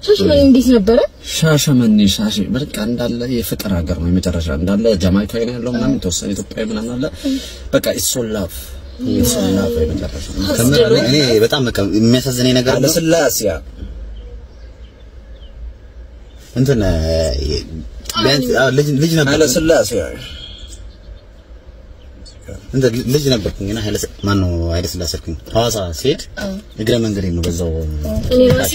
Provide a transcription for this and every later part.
ሻሸመኔ እንዴት ነበር? ሻሸመኔ በቃ እንዳለ የፍቅር ሀገር ነው የመጨረሻ እንዳለ ጃማይካዊ ነው ያለው ምናምን ተወሰነ ኢትዮጵያዊ ምናምን አለ በቃ ኢሶላፍ የመጨረሻ እኔ በጣም የሚያሳዝነኝ ነገር አለ ስላሲያ እንትን ልጅ ነበር አለ ስላሲያ እንደ ልጅ ነበርኩኝና ማን ነው ኃይለ ስላሴልኩኝ ሐዋሳ ሲሄድ እግረ መንገዴ ነው በዛው እኔ ራሴ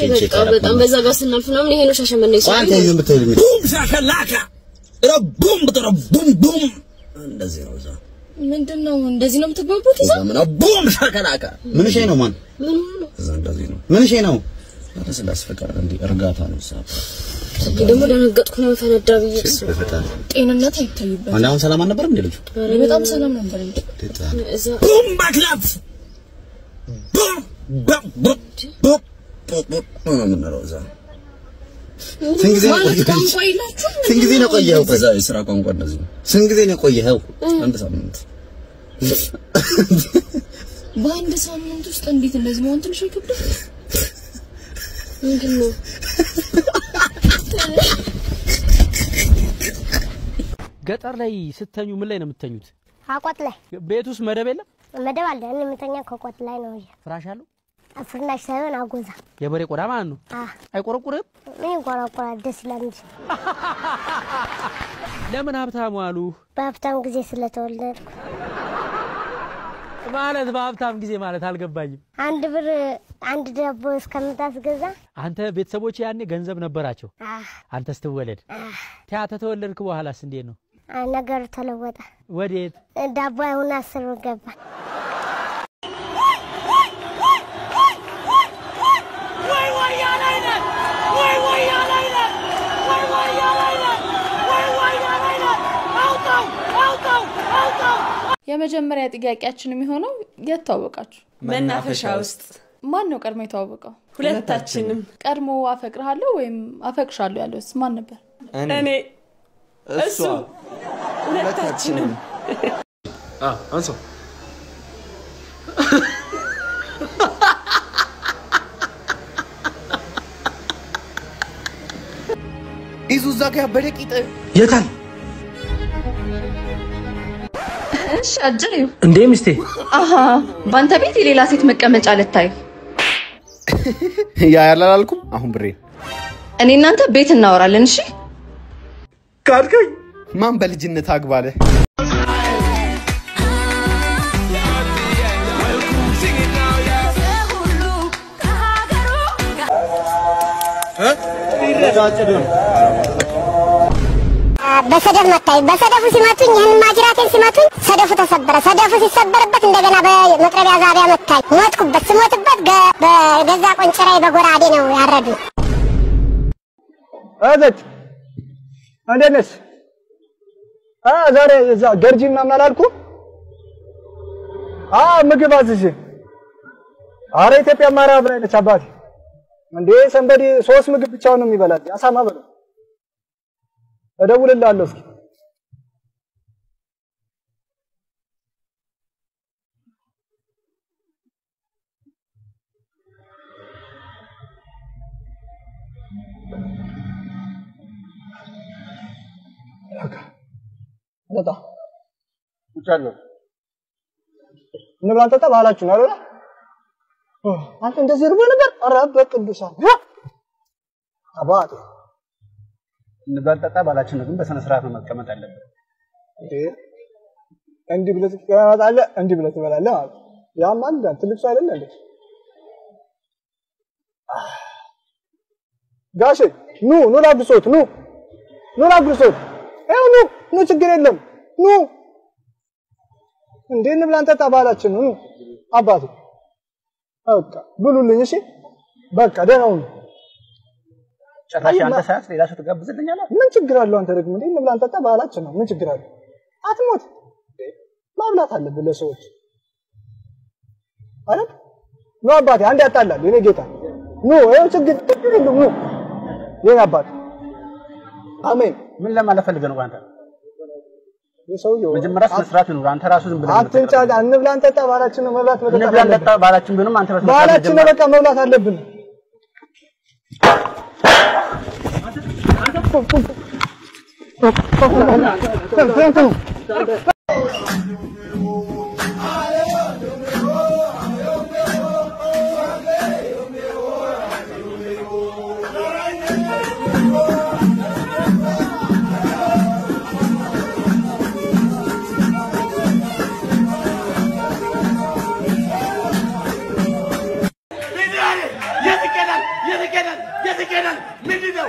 በጣም በዛ ጋር ስናልፍ ነው ይሄ ነው ሻሸመኔ ቋንቋ ይዘን ብትሄድ ቡም ሻከላካ ረቡም ቡም እንደዚህ ነው እዛ ምንድነው እንደዚህ ነው የምትባቡት እዛ ምን ቡም ሻከላካ ምን ሸይ ነው ማን ምን ነው እዛ እንደዚህ ነው ምን ሸይ ነው ኃይለ ስላሴ ፍቅር እንዴ እርጋታ ነው እዛ ደግሞ ደነገጥኩ ነው ፈነዳ ብዬ ጤንነት አይታይበት አሁን ሰላም አልነበረም እንዴ ልጅ በጣም ሰላም ነበር እንዴ እዛ ቡም ባክላፍ ቡም ምን ነው እዛ ስንት ጊዜ ነው ቆየኸው በዛ የሥራ ቋንቋ እንደዚህ ነው ስንት ጊዜ ነው ቆየኸው አንድ ሳምንት በአንድ ሳምንት ውስጥ እንዴት እንደዚህ መሆን ትንሽ ይከብዳል ምንድነው ገጠር ላይ ስተኙ ምን ላይ ነው የምትተኙት? አቋት ላይ ቤት ውስጥ መደብ የለም? መደብ አለ። እኔ የምተኛ ከቋት ላይ ነው። ፍራሽ አለው? ፍራሽ ሳይሆን አጎዛ የበሬ ቆዳ ማለት ነው። አይቆረቁርም? ምን ቆረቆራ ደስ ይላል እንጂ። ለምን ሀብታም አሉ? በሀብታም ጊዜ ስለተወለድኩ ማለት በሀብታም ጊዜ ማለት አልገባኝም። አንድ ብር አንድ ዳቦ እስከምታስገዛ አንተ ቤተሰቦች ያኔ ገንዘብ ነበራቸው አንተ ስትወለድ ታታ ተወለድክ በኋላስ እንዴት ነው ነገር ተለወጠ ወዴት ዳቦ አሁን 10 ብር ገባ ወይ ያላይነ ወይ ያላይነ አውጣው የመጀመሪያ ጥያቄያችን የሚሆነው የታወቃችሁ መናፈሻ ውስጥ ማን ነው ቀድሞ የተዋወቀው? ሁለታችንም። ቀድሞ አፈቅርሃለሁ ወይም አፈቅርሻለሁ ያለውስ ማን ነበር? እኔ እሱ ሁለታችንም። አንሶ ይዙዛ ጋር በደቂት የታል እሺ አጅሪው እንዴ ሚስቴ አሃ ባንተ ቤት የሌላ ሴት መቀመጫ ልታይ ያ ያላልኩም አሁን ብሬ እኔ እናንተ ቤት እናወራለን እሺ ካድከኝ ማን በልጅነት አግባለ በሰደፍ መታይ በሰደፉ ሲመቱኝ ይሄን ማጅራቴን ሲመቱኝ ሰደፉ ተሰበረ ሰደፉ ሲሰበርበት እንደገና በመቅረቢያ ዛቢያ መታይ ሞትኩበት ስሞትበት በገዛ ቆንጭራይ በጎራዴ ነው ያረዱ አዘት አንደነስ ዛሬ እዛ ገርጂ ምናምን አላልኩ ምግብ አዝዤ አረ ኢትዮጵያ ማራብ ላይ ነች አባቴ እንዴ ሰንበዲ 3 ምግብ ብቻውን ነው የሚበላል ያሳማ በለው እደውልልሃለሁ እስኪ ነጣ ውጫለሁ እንብላ እንጠጣ ባላችሁ ነው አይደል አንተ እንደዚህ ርቦ ነበር ኧረ በቅዱሳን አባቴ እንበልጠጣ ባላችን ነው ግን በሰነ ስርዓት ነው መቀመጥ ያለበት እንዲህ ብለህ ትቀመጣለህ እንዲህ ብለህ ትበላለህ ማለት ያም አንድ ትልቅ ሰው አይደል እንዴ ጋሼ ኑ ላግሶት ኑ ላግሶት ይኸው ኑ ችግር የለም ኑ እንዴ እንብላ እንጠጣ ባላችን ነው አባቴ በቃ ብሉልኝ እሺ በቃ ደህና ሁኑ ጭራሽ አንተ ሳያስ ሌላ ሰው ትጋብዝልኛለህ ምን ችግር አለው አንተ ደግሞ እንዴ እንብላ እንጠጣ ባህላችን ነው ምን ችግር አለው አትሞት ማብላት አለብህ ለሰዎች አይደል ነው አባቴ አንድ ያጣላል የኔ ጌታ ነው ይሄ ችግር ነው የኔ አባት አሜን ምን ለማለት ፈልገህ ነው አንተ የሰውየው መጀመሪያ መስራት ነው አንተ ራስህ ዝም ብለህ አትንጫጋ እንብላ እንጠጣ ባህላችን ነው መብላት መጠጣት እንብላ እንጠጣ ባህላችን ቢሆንም አንተ በስመ ባህላችን ነው በቃ መብላት አለብን يتكلم من دو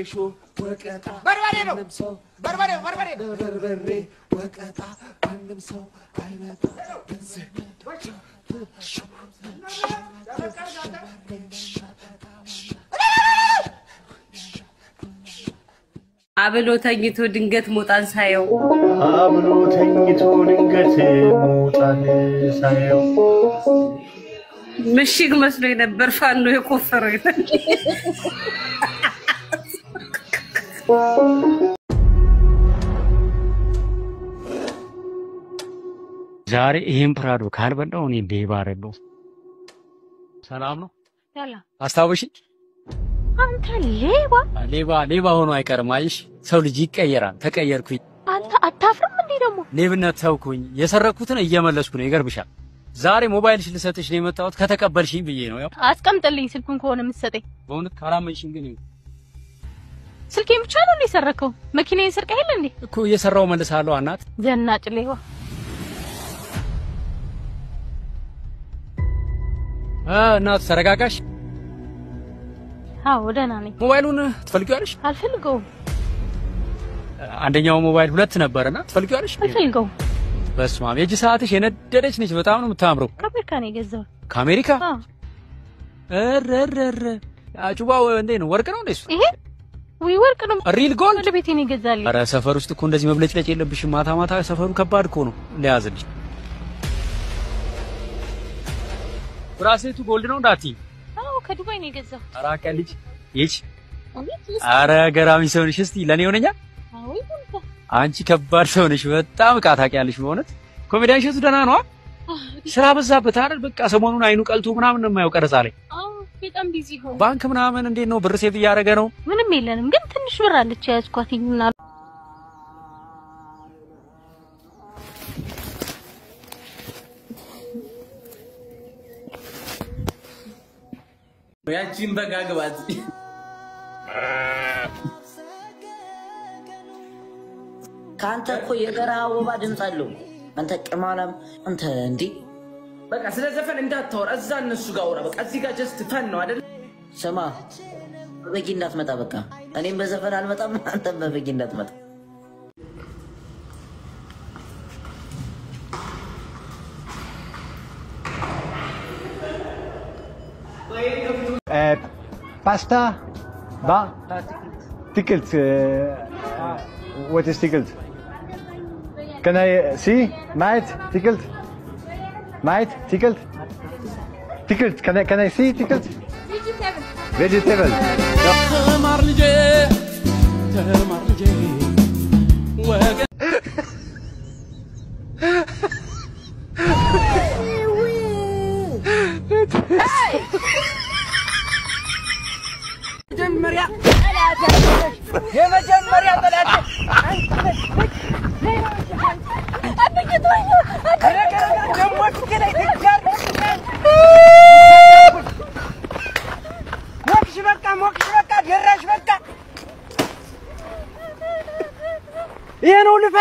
Show, work at Barbarino, work at random so አብሎ ተኝቶ ድንገት ሞጣን ሳየው አብሎ ተኝቶ ድንገት ሞጣን ሳየው ምሽግ መስሎኝ ነበር ፋኖ የቆፈረው ዛሬ ይሄን ፕራዶ ካልበላው እኔ ሌባ አይደለሁ። ሰላም ነው ያላ አስታውሺ አንተ ሌባ ሆኖ አይቀርም። አይሽ ሰው ልጅ ይቀየራል። ተቀየርኩኝ። አንተ አታፍርም እንዴ ደግሞ? ሌብነት ተውኩኝ። የሰረኩትን እየመለስኩ ነው። ይገርብሻል። ዛሬ ሞባይልሽ ልሰጥሽ ነው የመጣሁት። ከተቀበልሽኝ ብዬ ነው። ያው አስቀምጥልኝ ስልኩን ከሆነ የምትሰጠኝ። በእውነት ካላመንሽኝ ግን ስልኬን ብቻ ነው የሰረከው? መኪናዬን ሰርቀህ የለ እንዴ? እኮ እየሰራው መልሳለሁ። አናት ዘናጭ ሌባ። እናት ተረጋጋሽ። አዎ ደህና ነኝ። ሞባይሉን ትፈልጊዋለሽ? አልፈልገውም። አንደኛው ሞባይል ሁለት ነበርና ትፈልጊዋለሽ? አልፈልገውም። በስማም የእጅ ሰዓትሽ የነደደች ነች። በጣም ነው የምታምረው። ከአሜሪካ ነው የገዛው። ከአሜሪካ? እረረረ አጩባው እንዴ ነው? ወርቅ ነው እንደሱ? ይሄ ወይ ወርቅ ነው። ሪል ጎልድ ወደ ቤቴ ነው የገዛልኝ። ኧረ ሰፈር ውስጥ እኮ እንደዚህ መብለጭለጭ የለብሽም። ማታ ማታ ሰፈሩ ከባድ እኮ ነው። ለያዝልሽ ብራሴቱ ጎልድ ነው እንዳቲ? አዎ ከዱባይ ነው የገዛው። ኧረ አቀልጅ ይች ኧረ ገራሚ ሰው ነሽ። እስቲ ለኔ ሆነኛ? አዎ ይሁን። አንቺ ከባድ ሰው ነሽ። በጣም ዕቃ ታውቂያለሽ። በእውነት ኮሜዲያን ሸቱ ደህና ነው? ስራ በዛበት አይደል? በቃ ሰሞኑን አይኑ ቀልቶ ምናምን ነው የማየው ቀረጻ ላይ። አዎ በጣም ቢዚ ሆነ። ባንክ ምናምን እንዴት ነው? ብር ሴቭ እያደረገ ነው? ምንም የለንም፣ ግን ትንሽ ብር አለች ያዝኳትኝና ያቺን በጋግባት ካንተ እኮ የገራ ወባ ድምጽ አለው። አንተ ቅማላም አንተ እንዴ! በቃ ስለ ዘፈን እንዳታወራ፣ እዛ እነሱ ጋር አውራ። በቃ እዚህ ጋር ጀስት ፈን ነው አይደል? ስማ በበጊ እንዳትመጣ። በቃ እኔም በዘፈን አልመጣም፣ አንተም በበጊ እንዳትመጣ። Pasta, ba? Tickled. What is tickled? Can I see? Mate, tickled? Mate, tickled? Tickled. Can I see tickled? Vegetable. ተማር ልጄ ወገን የመጀመሪያ ጠላት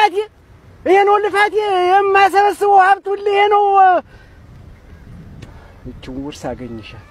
ልፋቴ ይሄ ነው ልፋቴ የማሰበስበው ሀብት ሁሉ ይሄ ነው እቺው ውርስ አገኝሻል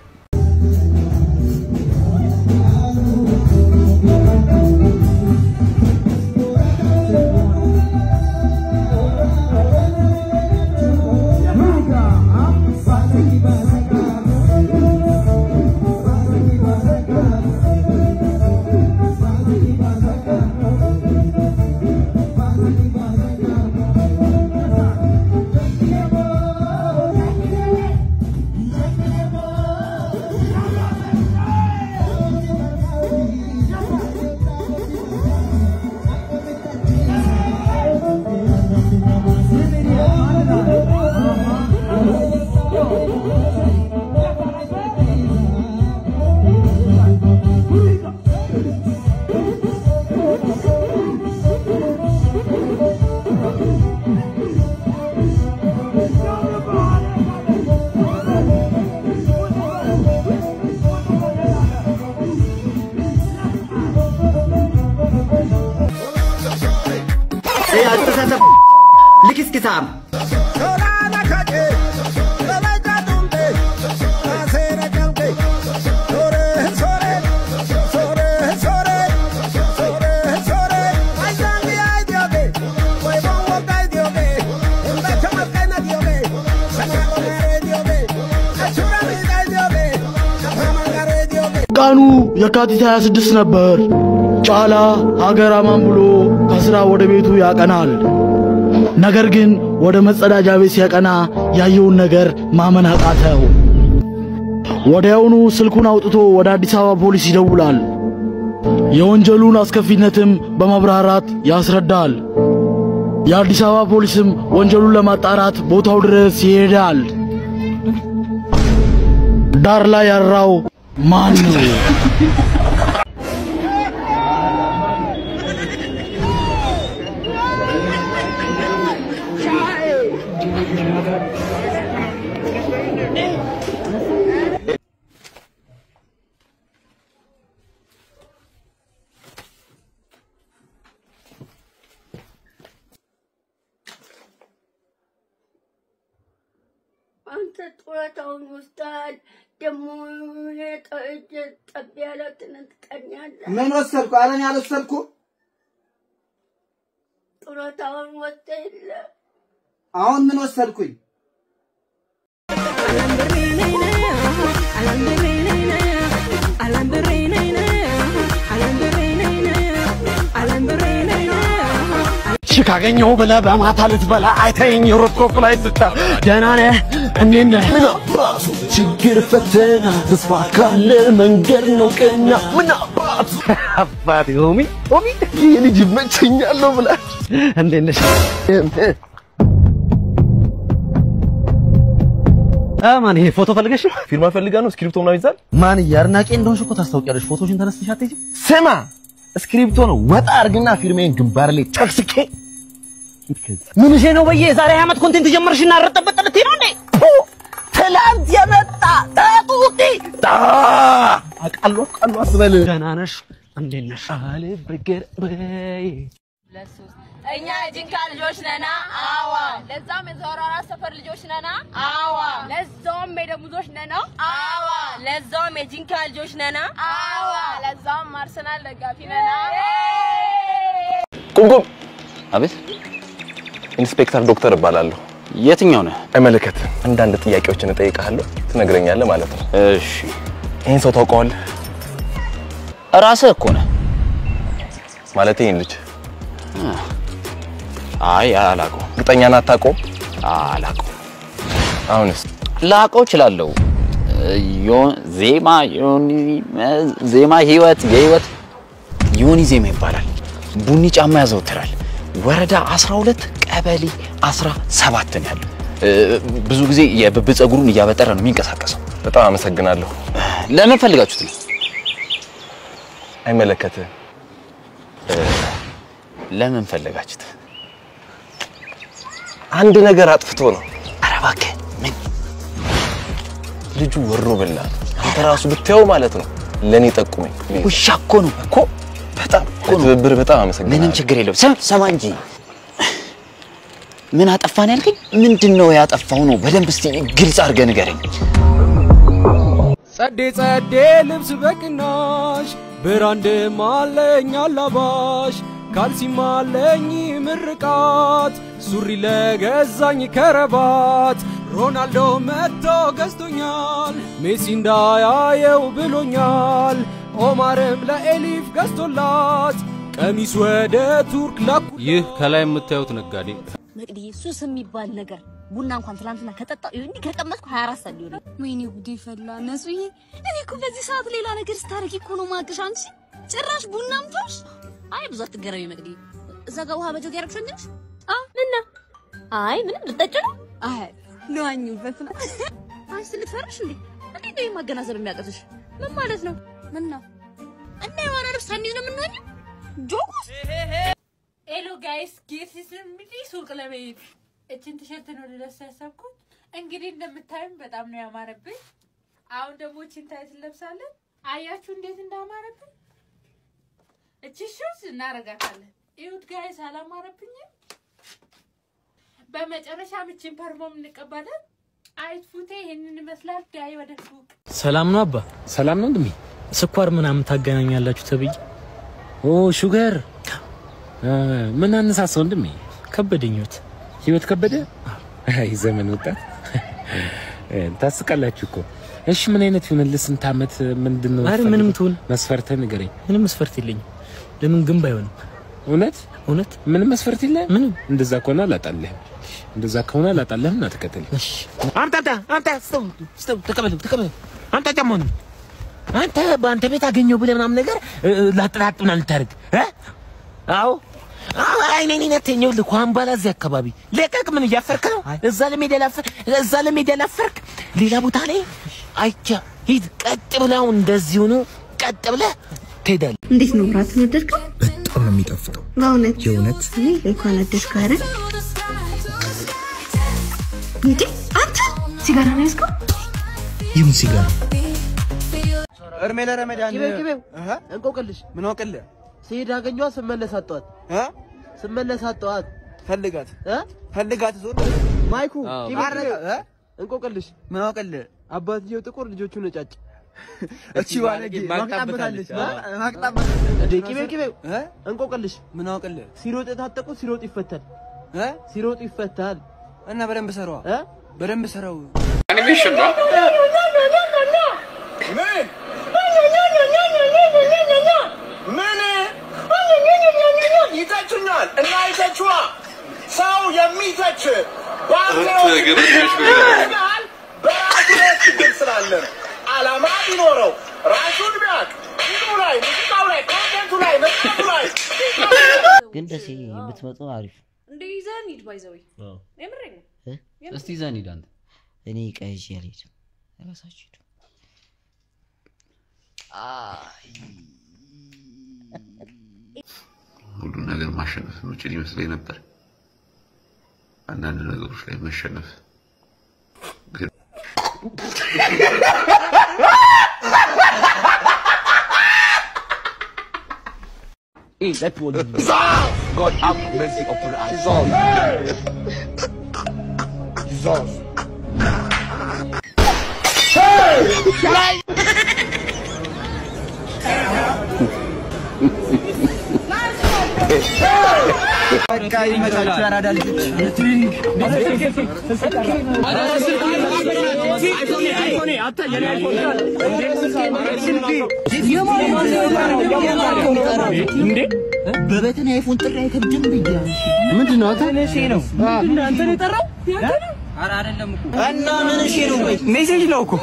Likis-kisam. ቀኑ የካቲት 26 ነበር። ጫላ ሀገር አማን ብሎ ከስራ ወደ ቤቱ ያቀናል። ነገር ግን ወደ መጸዳጃ ቤት ሲያቀና ያየውን ነገር ማመን አቃተው። ወዲያውኑ ስልኩን አውጥቶ ወደ አዲስ አበባ ፖሊስ ይደውላል። የወንጀሉን አስከፊነትም በመብራራት ያስረዳል። የአዲስ አበባ ፖሊስም ወንጀሉን ለማጣራት ቦታው ድረስ ይሄዳል። ዳር ላይ ያራው ማን ነው? አንተ ጡረታውን ወስደሃል። ደግሞ ጠብ ያለው ትነጥቀኛለህ። ምን ወሰድኩ? ኧረ እኔ አልወሰድኩም። ጡረታውን ወስደህ የለ አሁን ምን ወሰድኩኝ? ካገኘው ብለህ በማታ ልትበላ አይተኸኝ ሮጥኮ ፍላይት ስታ ደህና ነህ? እንዴት ነህ? ምን አባቱ ችግር ፈተና ተስፋ ካለ መንገድ ነው ቀና ምን አባቱ አባቴ ሆሚ የልጅ መቸኛለሁ ብላ እንዴት ነሽ? ማን ይሄ ፎቶ ፈልገሽ? ፊርማ ፈልጋ ነው ስክሪፕቶ ምናምን ይዛል። ማን ያርናቄ እንደሆንሽ እኮ ታስታውቂያለሽ። ፎቶሽን ተነስተሽ አትሄጂም? ስማ ስክሪፕቶ ነው ወጣ አርግና ፊርሜን ግንባር ላይ ተክስኬ ምን እሺ ነው በየ ዛሬ አመት ኮንቴንት ጀመርሽና ረጠበጥ ልትይ ነው እንዴ? ትላንት የመጣ ታጡቲ አቃሉ አስበል። ደህና ነሽ? እንዴት ነሽ? አለ ብርገር በይ እኛ ጂንካ ልጆች ነና አዋ ለዛም የዘወራራ ሰፈር ልጆች ነና አዋ ለዛም የደሙዞች ነና አዋ ለዛም የጂንካ ልጆች ነና አዋ ለዛም አርሰናል ደጋፊ ነና። ቁምቁም አቤት ኢንስፔክተር ዶክተር እባላለሁ። የትኛው ነህ? አይመለከት አንዳንድ ጥያቄዎችን እጠይቅሃለሁ ትነግረኛለህ ማለት ነው። እሺ ይሄን ሰው ታውቀዋለህ? ራስህ እኮ ነህ ማለት ይሄን ልጅ አይ አላውቀውም። እርግጠኛ ነህ አታውቀውም? አላውቀውም። አሁንስ? ላውቀው እችላለሁ። ዜማ ህይወት የህይወት ዮኒ ዜማ ይባላል። ቡኒ ጫማ ያዘወትራል። ወረዳ 12 ቀበሌ 17 ነው ያለው። ብዙ ጊዜ የብብ ጸጉሩን እያበጠረ ነው የሚንቀሳቀሰው። በጣም አመሰግናለሁ። ለምን ፈልጋችሁት ነው? አይመለከትህም። ለምን ፈልጋችሁት? አንድ ነገር አጥፍቶ ነው። ኧረ እባክህ ምን? ልጁ ወሮ በላ። አንተ ራሱ ብታየው ማለት ነው ለኔ ጠቁመኝ። ውሻ እኮ ነው እኮ በጣም ትብብር በጣም አመሰግናለሁ። ምንም ችግር የለውም። ሰማ እንጂ ምን አጠፋን ያልከኝ? ምንድነው ያጠፋው ነው? በደንብ እስቲ ግልጽ አድርገህ ንገረኝ። ጸዴ ጸዴ ልብስ በቅናሽ ብራንድ ማለኝ አላባሽ ካልሲ ማለኝ ምርቃት ሱሪ ለገዛኝ ከረባት ሮናልዶ መጥቶ ገዝቶኛል ሜሲ እንዳያየው ብሎኛል ኦማርም ለኤሊፍ ገዝቶላት ቀሚስ ወደ ቱርክ ላኩ። ይህ ከላይ የምታዩት ነጋዴ መቅዲ ሱስ የሚባል ነገር ቡና እንኳን ትላንትና ከጠጣው እንዴ ከቀመስኩ 24 ሰዓት ሊሆን ወይኔ ጉዴ ፈላ ነሱዬ እኔ እኮ በዚህ ሰዓት ሌላ ነገር ስታረጊ እኮ ነው ማቅሽ አንቺ ጭራሽ ቡናም ቶሽ አይ ብዙ አትገረሚ መቅዲ እዛ ጋር ውሃ በጆግ ያረግሽ እንዴ ምንና አይ ምንም ልጠጭ ነው አይ ለዋኙ በፍላ አንቺ ልትፈርሽ እንዴ እንዴ ነው ማገናዘብ የሚያቀትሽ ምን ማለት ነው ምንና እና የሆነ ልብስ አንዴ ነው ምንሆኝ ጆጎስ ሄሎ ጋይስ ጌሲስ ምዲ ሱቅ ለመሄድ እቺን ቲሸርት ነው ልለብስ ያሰብኩት እንግዲህ እንደምታዩም በጣም ነው ያማረብኝ አሁን ደግሞ እቺን ታይት ለብሳለን አያችሁ እንዴት እንዳማረብኝ እቺ ሹዝ እናረጋታለን እዩት ጋይስ አላማረብኝም በመጨረሻም እቺን ፐርፎርም እንቀባለን አይት ፉቴ ይሄንን ይመስላል ጋይ ወደ ሱቅ ሰላም ነው አባ ሰላም ነው እንዴ ስኳር ምናምን ታገናኛላችሁ ተብይ ኦ ሹገር ምን አነሳሰው እንደም ከበደኝት ህይወት ከበደ አይ ዘመን ወጣት ታስቀላችሁ እኮ እሺ ምን አይነት ይሆንልህ ስንት አመት ምንድነው አረ ምንም ትሁን መስፈርት ንገረኝ ምንም መስፈርት የለኝም ለምን ግን ባይሆን እውነት ምንም መስፈርት የለም ምንም እንደዛ ከሆነ አላጣለህም እንደዛ ከሆነ አላጣለህም እና ተከተል እሺ አንተ ስቶፕ ተቀበል አንተ ጀመን አንተ በአንተ ቤት አገኘው ብለህ ምናምን ነገር ላጥላጥ ምናምን ታርግ አው አይ ነኝ ነተኛው ልኳን ባላዚህ አካባቢ ለቀቅ ምን እያፈርክ ነው እዛ ለሜዳ ላፈርክ ሌላ ቦታ ላይ አይቻ ሂድ ቀጥ ብለው እንደዚህ ሆኖ ቀጥ ብለህ ትሄዳለህ እንዴት ነው ራት ወደድከው በጣም ነው የሚጣፍጠው በእውነት የእውነት እንኳን ወደድከው አይደል እንዴ አንተ ሲጋራ ነው ያስከው ይሁን ሲጋራ እርሜ ለረመዳን ኪቤው እንቆቅልሽ ምን ወቅልህ ሲሄድ አገኘዋ ስመለስ አጣዋት ፈልጋት ዞር ማይኩ እንቆቅልሽ ምን ወቅልህ አባትየው ጥቁር ልጆቹ ነጫጭ እቺ ባለጌ ማቅጣበታለች እንዴ ኪቤው እንቆቅልሽ ምን ወቅልህ ሲሮጥ ታጠቁ ሲሮጥ ይፈታል እና በደንብ ሰራው በደንብ ሰራው አኒሜሽን ነው ይተቹኛል እና ይተቹዋ ሰው የሚተች በራሱ ችግር ስላለ ነው አላማ ቢኖረው ራሱን ቢያቅ ፊልሙ ላይ ሙዚቃው ላይ ኮንቴንቱ ላይ መጽሐፉ ላይ ግን ደስ ብትመጡ አሪፍ እንደ ይዘን ሂድ ባይዘው የምሬን እስቲ ይዘን ሂድ አንተ እኔ ቀይሽ ያለኝ ራሳችሁ ሂዱ ሁሉ ነገር ማሸነፍ የምችል ይመስለኝ ነበር አንዳንድ ነገሮች ላይ መሸነፍ ግን That was God have mercy upon us. Jesus. Hey! Kai መታችሁ ያራዳ ልጅ በበተና አይፎን ጥሪ አይከብድም ብያ ምንድነው ተነሽ ነው አንተ ነው የጠራው አረ አይደለም እኮ እና ምን እሺ ነው ሜሴጅ ነው እኮ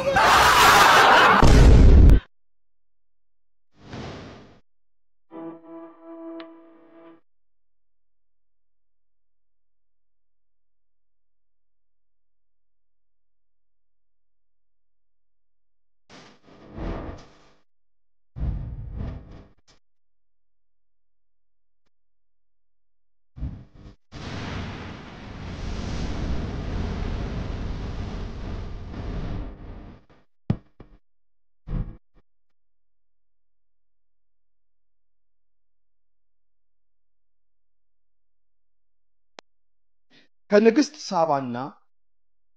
ከንግስት ሳባና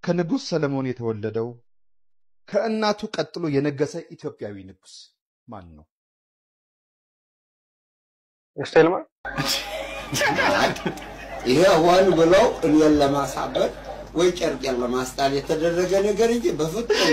ከንጉስ ሰለሞን የተወለደው ከእናቱ ቀጥሎ የነገሰ ኢትዮጵያዊ ንጉስ ማን ነው? ስቴልማ ይሄ ዋን ብለው እኔን ለማሳበድ ወይ ጨርቄን ለማስጣል የተደረገ ነገር እንጂ በፍጹም